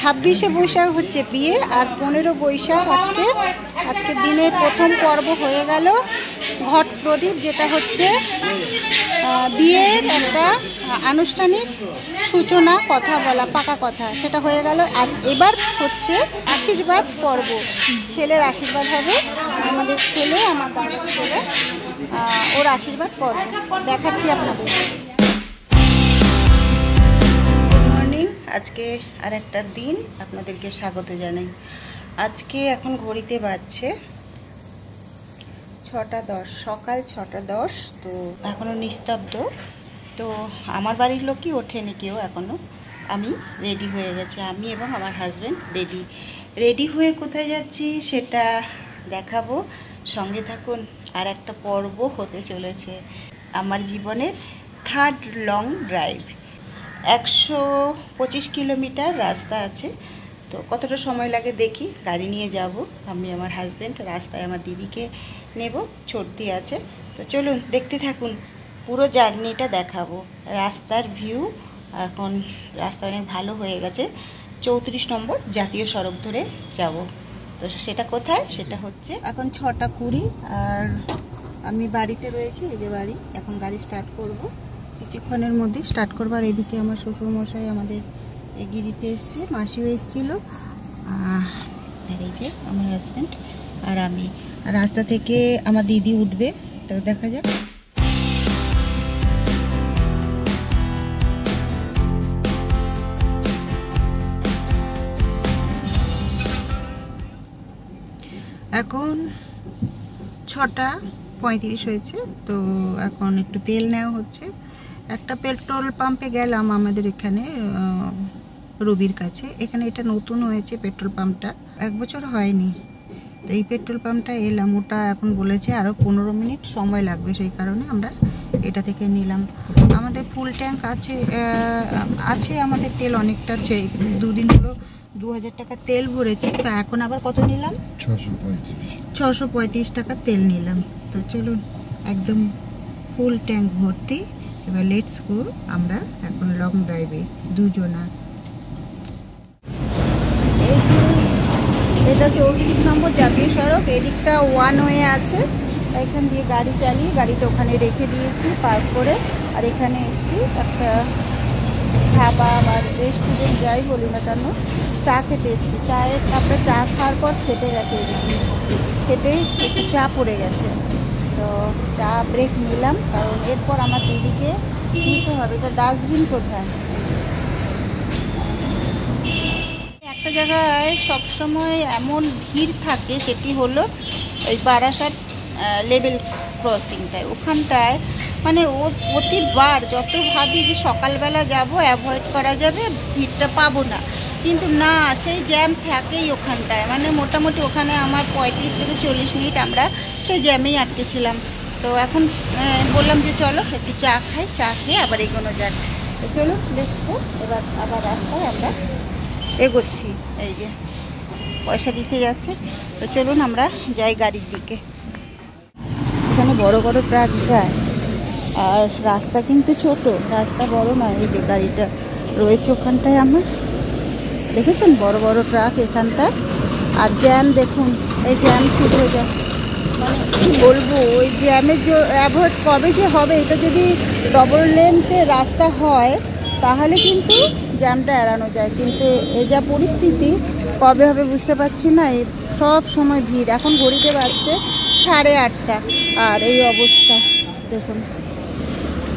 26শে বৈশাখ হচ্ছে বিয়ে, আর 15 বৈশাখ আজকের দিনের প্রথম পর্ব হয়ে গেল ঘট প্রদীপ, যেটা হচ্ছে বিয়ের একটা আনুষ্ঠানিক সূচনা, কথা বলা, পাকা কথা, সেটা হয়ে গেল। আর এবার হচ্ছে আশীর্বাদ পর্ব, ছেলের আশীর্বাদ হবে, আমাদের ছেলে, আমার দাদার ছেলে, ওর আশীর্বাদ পর্ব দেখাচ্ছি আপনাদের। আজকে আর একটা দিন আপনাদেরকে স্বাগত জানাই। আজকে এখন ঘড়িতে বাজছে 6:10, সকাল 6:10। তো এখনও নিস্তব্ধ। তো আমার বাড়ির লোকই ওঠেনি কেউ এখনও। আমি রেডি হয়ে গেছি, আমি এবং আমার হাজব্যান্ড রেডি হয়ে কোথায় যাচ্ছি সেটা দেখাবো, সঙ্গে থাকুন। আর একটা পর্ব হতে চলেছে আমার জীবনের 3rd লং ড্রাইভ। 125 কিলোমিটার রাস্তা আছে। তো কতটা সময় লাগে দেখি, গাড়ি নিয়ে যাব আমি, আমার হাজব্যান্ড। রাস্তায় আমার দিদিকে নেব, ছোটদি আছে। তো চলুন দেখতে থাকুন, পুরো জার্নিটা দেখাবো। রাস্তার ভিউ, এখন রাস্তা অনেক ভালো হয়ে গেছে। 34 নম্বর জাতীয় সড়ক ধরে যাব। তো সেটা কোথায়, সেটা হচ্ছে এখন 6:20, আর আমি বাড়িতে রয়েছি, এই যে বাড়ি। এখন গাড়ি স্টার্ট করব, কিছুক্ষণের মধ্যে স্টার্ট করবো। আর এদিকে আমার শ্বশুরমশাই আমাদের এগিয়ে দিতে এসছে, মাসিও এসেছিল, আর এই যে আমার হাজব্যান্ড আর আমি। রাস্তা থেকে আমার দিদি উঠবে, তো দেখা যাক। এখন 6:35 হয়েছে। তো এখন একটু তেল নেওয়া হচ্ছে। একটা পেট্রোল পাম্পে গেলাম আমাদের এখানে, রবির কাছে। এখানে এটা নতুন হয়েছে পেট্রোল পাম্পটা, 1 বছর হয়নি। তো এই পেট্রোল পাম্পটা এলাম, ওটা এখন বলেছে আরও 15 মিনিট সময় লাগবে, সেই কারণে আমরা এটা থেকে নিলাম। আমাদের ফুল ট্যাঙ্ক আছে আমাদের, তেল অনেকটা। 2 দিন হলো 2000 টাকা তেল ভরেছি। তো এখন আবার কত নিলাম, 635 টাকা তেল নিলাম। তো চলুন, একদম ফুল ট্যাঙ্ক ভর্তি। এবার লেটস গো, আমরা এখন লং ড্রাইভে দুজনা। এই যে এটা 34 নম্বর জাতীয় সড়ক, এদিকটা 1 ওয়ে আছে। এখান দিয়ে গাড়ি চালিয়ে গাড়িটা ওখানে রেখে দিয়েছি পার্ক করে। আর এখানে এসেছি একটা ধাবা বা রেস্টুরেন্ট, যাই বলি না কেন, চা খেতে এসেছি। চায়ের কাপটা চা খাওয়ার পর ফেটে গেছে, এদিকে ফেটেই একটু চা পড়ে গেছে। তো চা ব্রেক নিলাম, কারণ এরপর আমার দিদিকে নিতে হবে। এটা ডাস্টবিন কোথায়? একটা জায়গায় সবসময় এমন ভিড় থাকে, সেটি হলো ওই বারাসাত লেভেল ক্রসিংটায়। ওখানটায় মানে প্রতিবার যত ভাবি যে সকালবেলা যাব, অ্যাভয়েড করা যাবে, ভিড়টা পাবো না, কিন্তু না, সেই জ্যাম থাকেই ওখানটায়। মানে মোটামুটি ওখানে আমার 35 থেকে 40 মিনিট আমরা সেই জ্যামেই আটকেছিলাম। তো এখন বললাম যে চলো একটু চা খাই, চা খেয়ে আবার এগোনো যাক। তো চলো দেখবো, এবার আবার রাস্তায় আমরা এগোচ্ছি। এই যে পয়সা দিতে যাচ্ছে। তো চলুন আমরা যাই গাড়ির দিকে। এখানে বড় বড় ট্রাক যায়, আর রাস্তা কিন্তু ছোট, রাস্তা বড় নয়। এই যে গাড়িটা রয়েছে ওখানটায় আমার, দেখেছেন বড় বড় ট্রাক এখানটায়। আর জ্যাম দেখুন, এই জ্যাম শুরু হয়ে যায়। মানে কী বলবো, ওই জ্যামের যে অ্যাভয়েড কবে যে হবে, এটা যদি ডবল লেন্থে রাস্তা হয় তাহলে কিন্তু জ্যামটা এড়ানো যায়। কিন্তু এ যা পরিস্থিতি, কবে হবে বুঝতে পারছি না। এই সব সময় ভিড়। এখন ঘড়িতে বাজছে 8:30, আর এই অবস্থা দেখুন।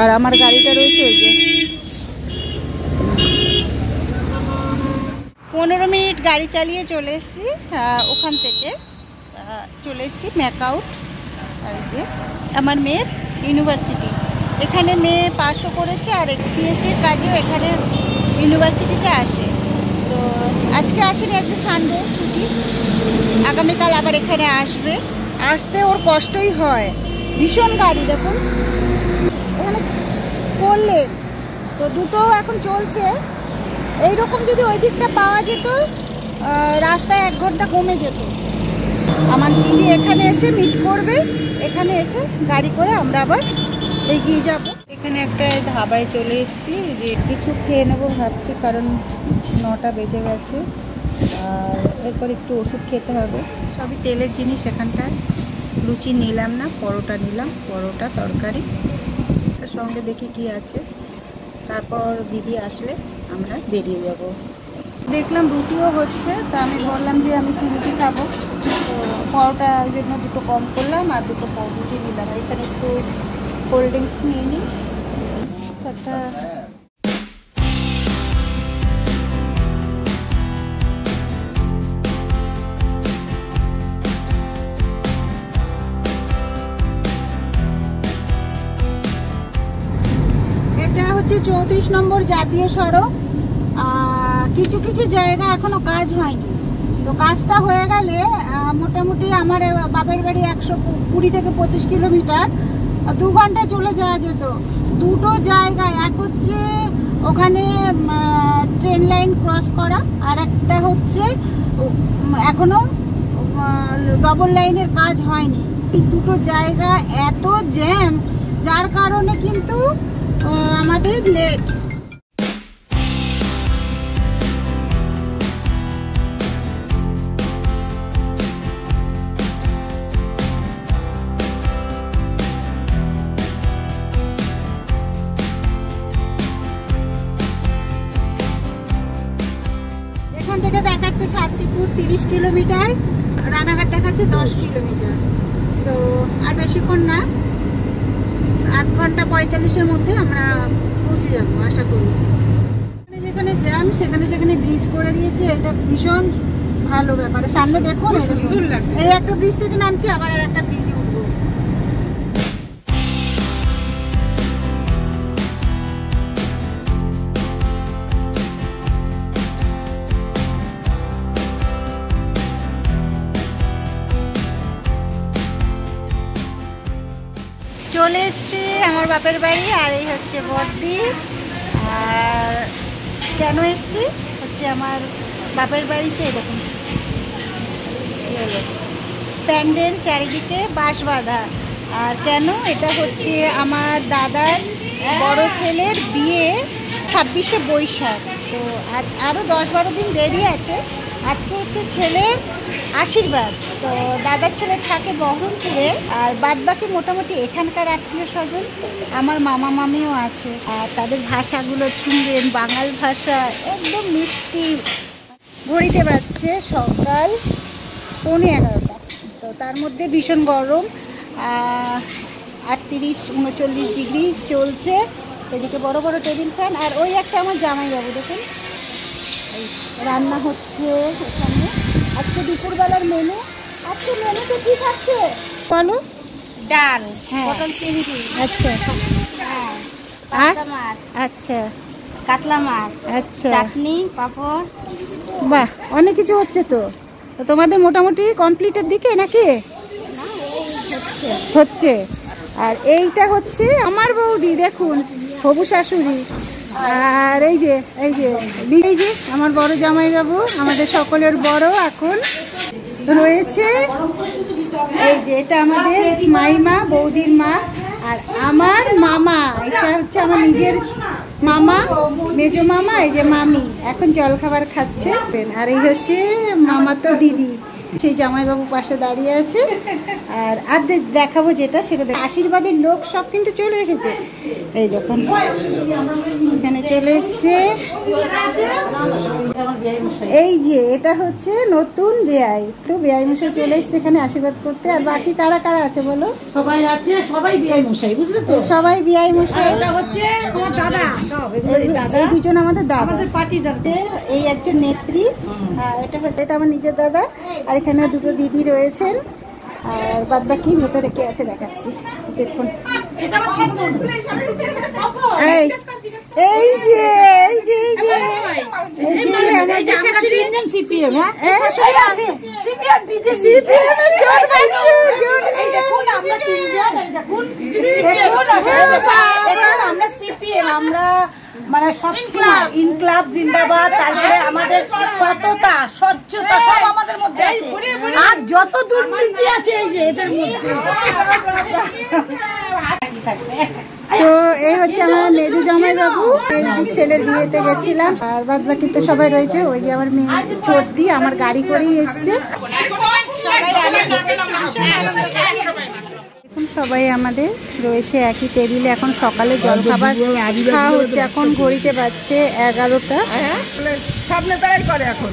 আর আমার গাড়িটা রয়েছে ওই যে 15 মিনিট গাড়ি চালিয়ে চলে এসেছি। ওখান থেকে চলে এসেছি ম্যাকআউট। আর যে আমার মেয়ের ইউনিভার্সিটি, এখানে মেয়ে পাসও করেছে, আর পিএইচডির কাজেও এখানে ইউনিভার্সিটিতে আসে। তো আজকে আসেনি, আজকে সানডে ছুটি। আগামীকাল আবার এখানে আসবে। আসতে ওর কষ্টই হয়, ভীষণ গাড়ি দেখুন। এখানে 4 লেন, তো দুটো এখন চলছে। এইরকম যদি ওই দিকটা পাওয়া যেত, রাস্তায় 1 ঘন্টা কমে যেত। আমার দিদি এখানে এসে মিট করবে, এখানে এসে গাড়ি করে আমরা আবার এগিয়ে যাব। এখানে একটা ধাবায় চলে এসেছি, যে কিছু খেয়ে নেবো ভাবছি, কারণ 9টা বেজে গেছে। আর এরপর একটু ওষুধ খেতে হবে। সবই তেলের জিনিস এখানটায়। লুচি নিলাম না, পরোটা নিলাম, পরোটা তরকারি। তার সঙ্গে দেখি কি আছে, তারপর দিদি আসলে আমরা বেরিয়ে যাব। দেখলাম রুটিও হচ্ছে, তা আমি বললাম যে আমি একটু রুটি খাবো, তো পরোটার জন্য দুটো কম করলাম আর দুটো রুটি নিলাম। এখানে একটু কোল্ড ড্রিঙ্কস নিয়ে নিই একটা। এটা হচ্ছে 34 নম্বর জাতীয় সড়ক। কিছু কিছু জায়গা এখনো কাজ হয়নি, তো কাজটা হয়ে গেলে মোটামুটি আমার বাপের বাড়ি 120 থেকে 25 কিলোমিটার, 2 ঘন্টা চলে যাওয়া যেত। দুটো জায়গায়, এক হচ্ছে ওখানে ট্রেন লাইন ক্রস করা, আর একটা হচ্ছে এখনো ডবল লাইনের কাজ হয়নি। এই দুটো জায়গা এত জ্যাম, যার কারণে কিন্তু আমাদের লেট। এখান থেকে দেখাচ্ছে শান্তিপুর 30 কিলোমিটার, রানাঘাট দেখাচ্ছে 10 কিলোমিটার। তো আর বেশিক্ষণ না, 8 ঘন্টা 45-এর মধ্যে আমরা পৌঁছে যাবো আশা করি। যেখানে জ্যাম সেখানে সেখানে ব্রিজ করে দিয়েছে, এটা ভীষণ ভালো ব্যাপার। সামনে দেখুন, এই একটা ব্রিজ থেকে নামছি, আবার আর একটা ব্রিজে উঠবো। চলে এসছি আমার বাপের বাড়ি, আর এই হচ্ছে বড়দি। আর কেন এসছি হচ্ছে আমার বাপের বাড়িতে দেখুন প্যান্ডেল চারিদিকে বাঁশ বাঁধা। আর কেন, এটা হচ্ছে আমার দাদার বড় ছেলের বিয়ে 26শে বৈশাখ। তো আজ আরও 10-12 দিন দেরি আছে। আজকে হচ্ছে ছেলের আশীর্বাদ। তো দাদার ছেলে থাকে বহরমপুরে, আর বাদবাকি মোটামুটি এখানকার আত্মীয় স্বজন। আমার মামা মামিও আছে, আর তাদের ভাষাগুলো শুনবেন, বাঙাল ভাষা একদম মিষ্টি। ঘড়িতে বাজছে সকাল 11:15। তো তার মধ্যে ভীষণ গরম, 38-39 ডিগ্রি চলছে। এদিকে বড় বড় টেবিল ফ্যান, আর ওই একটা আমার জামাইবাবু দেখুন রান্না হচ্ছে এখানে। আজকে দুপুরবেলার মেনু, আজকে মেনুতে কি থাকছে বলো? ডাল, পটল চিংড়ি, আচ্ছা, আর আচ্ছা কাতলা মাছ, আচ্ছা চাটনি, পাঁপড়। বাহ, অনেক কিছু হচ্ছে তো। তোমাদের মোটামুটি কমপ্লিটের দিকে নাকি? হচ্ছে। আর এইটা হচ্ছে আমার বৌদি, দেখুন হবু শাশুড়ি। আর এই যে আমার বড় জামাইবাবু, আমাদের সকলের বড় এখন রয়েছে। এই যে এটা আমাদের মাইমা, বৌদির মা। আর আমার মামা, এটা হচ্ছে আমার নিজের মামা, মেজো মামা। এই যে মামি এখন জলখাবার খাচ্ছে। আর এই হচ্ছে মামা তো দিদি, সেই জামাইবাবু পাশে দাঁড়িয়ে আছে। আর দেখাবো যেটা, সেটা আশীর্বাদের লোক সব কিন্তু চলে এসেছে। এই দেখুন এখানে চলে এসছে। এই যে এটা হচ্ছে নতুন বেয়াই, তো বেয়াই মশাই চলে এসছে এখানে আশীর্বাদ করতে। আর বাকি কারা কারা আছে বলো? সবাই আছে, সবাই বেয়াই মশাই, বুঝলে তো? সবাই বেয়াই মশাই। এটা হচ্ছে আমার দাদা, সব এই দুজন আমাদের দাদা, আমাদের পার্টি দাদা। এই একজন নেত্রী, এটা হচ্ছে এটা আমার নিজের দাদা। আর এখানে দুটো দিদি রয়েছেন, আর বাদ বাকি ভেতরে কে আছে দেখাচ্ছি দেখুন। এই যে আমাদের শাশুড়ি সিপিএম, আমরা সিপিএম, আমরা মানে সবসময় ইনক্লাব জিন্দাবাদ। তারপরে আমাদের সততা, স্বচ্ছতা সব আমাদের মধ্যে আছে। আর যত দুর্নীতি আছে এই যে এদের মধ্যে। তো এই হচ্ছে আমার মেজু জামাই বাবু, ছেলের বিয়েতে গেছিলাম, আর বাদ বাকি তো সবাই রয়েছে। ওই যে আমার মেয়ে ছোটদি আমার গাড়ি করেই এসছে। এখন সবাই আমাদের রয়েছে একই টেবিলে। এখন সকালে জলখাবার খাওয়া হচ্ছে। এখন ঘড়িতে বাজছে 11টা। সামনে তারাই করে এখন।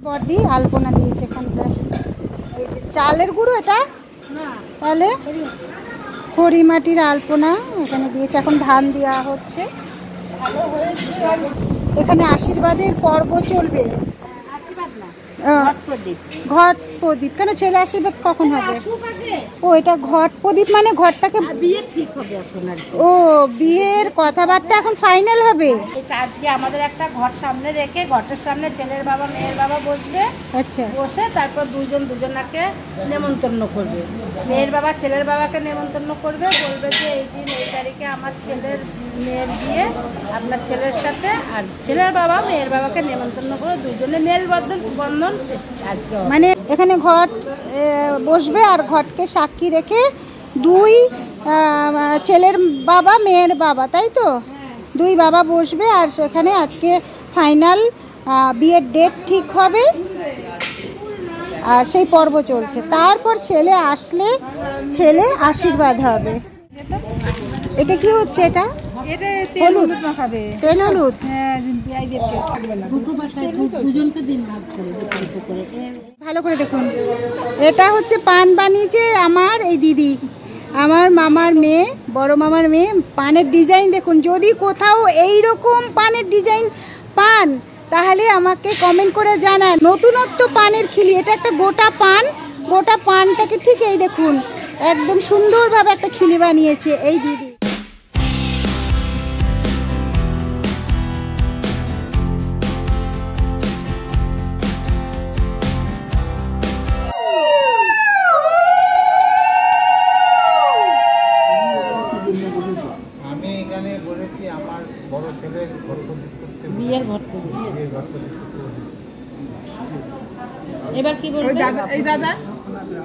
বড়দি আলপনা দিয়েছে এখানটায়। এই যে চালের গুঁড়ো, এটা তাহলে খড়ি মাটির আলপনা এখানে দিয়েছে। এখন ধান দেওয়া হচ্ছে। এখানে আশীর্বাদের পর্ব চলবে। ঘট প্রদীপ কেন? ছেলে আশীর্বাদ কখন হবে? ও এটা ঘট প্রদীপ মানে ঘরটাকে বিয়ে ঠিক হবে এখন আর ও বিয়ের কথাবার্তা এখন ফাইনাল হবে। এটা আজকে আমাদের একটা ঘর সামনে রেখে ঘটের সামনে ছেলের বাবা মেয়ের বাবা বসবে। আচ্ছা, বসে তারপর দুজনাকে নেমন্তন্ন করবে। মেয়ের বাবা ছেলের বাবাকে নেমন্তন্ন করবে, বলবে যে এই দিন এই তারিখে আমার ছেলের মেয়ের বিয়ে আপনার ছেলের সাথে, আর ছেলের বাবা মেয়ের বাবাকে নেমন্তন্ন করে দুজনে মেল বন্ধন আজকে হবে। মানে এখানে ঘট বসবে আর ঘটকে সাক্ষী রেখে দুই ছেলের বাবা মেয়ের বাবা, তাই তো? দুই বাবা বসবে আর সেখানে আজকে ফাইনাল বিয়ের ডেট ঠিক হবে আর সেই পর্ব চলছে। তারপর ছেলে আসলে ছেলে আশীর্বাদ হবে। এটা কি হচ্ছে? এটা হলুদ মাখাবে, তেল হলুদ। ভালো করে দেখুন, এটা হচ্ছে পান বানিয়েছে আমার এই দিদি, আমার মামার মেয়ে, বড় মামার মেয়ে। পানের ডিজাইন দেখুন। যদি কোথাও এই রকম পানের ডিজাইন পান তাহলে আমাকে কমেন্ট করে জানান। নতুনত্ব পানের খিলি। এটা একটা গোটা পান, গোটা পানটাকে ঠিক এই দেখুন একদম সুন্দরভাবে একটা খিলি বানিয়েছে এই দিদি। আমি এখানে বলেছি আমার বড় ছেলের ঘর প্রদীপ করতে, বিয়ের ঘর করবে। বিয়ের ঘর প্রদীপ করতে বলেছি। এবার কি বলবে? এই দাদা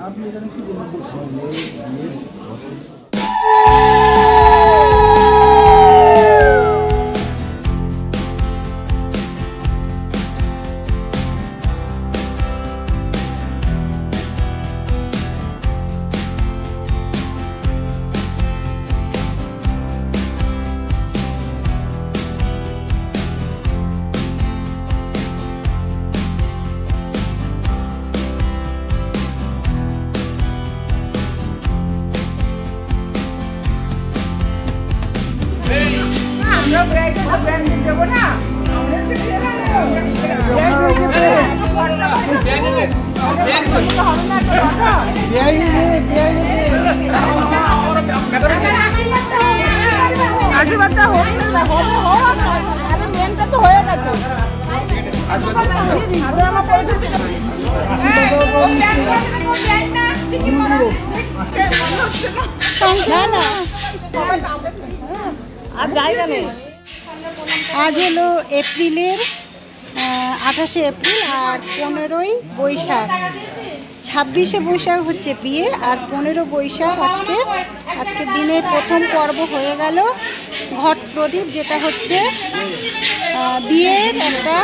আপনি এখানে কি বলবেন? আশীর্বাদটা হবে আরে মেনটা তো হয়ে গেছে। আর জায়গা নেই। আজ হলো এপ্রিলের 28শে এপ্রিল আর 15ই বৈশাখ। 26শে বৈশাখ হচ্ছে বিয়ে আর 15 বৈশাখ আজকের দিনে প্রথম পর্ব হয়ে গেল ঘট প্রদীপ, যেটা হচ্ছে বিয়ের একটা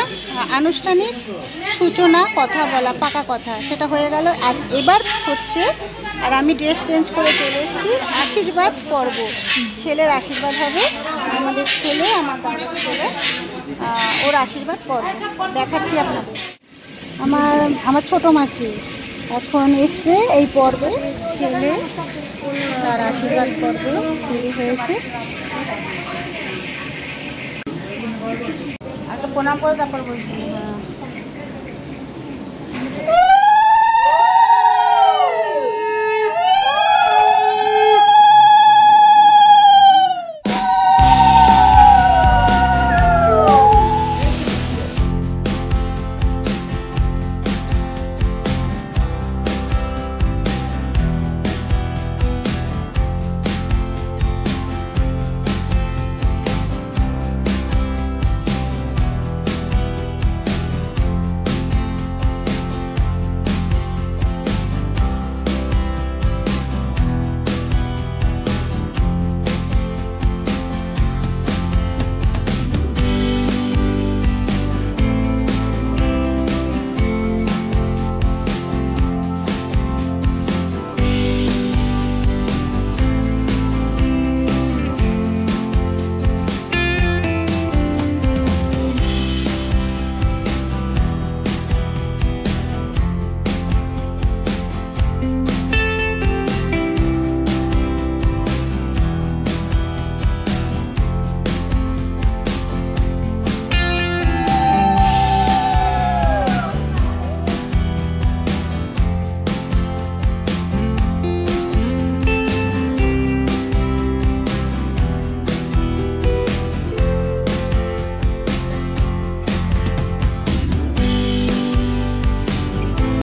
আনুষ্ঠানিক সূচনা, কথা বলা, পাকা কথা, সেটা হয়ে গেল। আর এবার হচ্ছে, আর আমি ড্রেস চেঞ্জ করে চলে এসেছি, আশীর্বাদ পর্ব। ছেলের আশীর্বাদ হবে, আমাদের ছেলে, আমার দাদার ছেলে, ওর আশীর্বাদ পর্ব দেখাচ্ছি আপনাদের। আমার ছোট মাসি এখন এসছে এই পর্বে, ছেলে তার আশীর্বাদ পর্ব শুরু হয়েছে। একটা প্রণাম করে তারপর বলছি।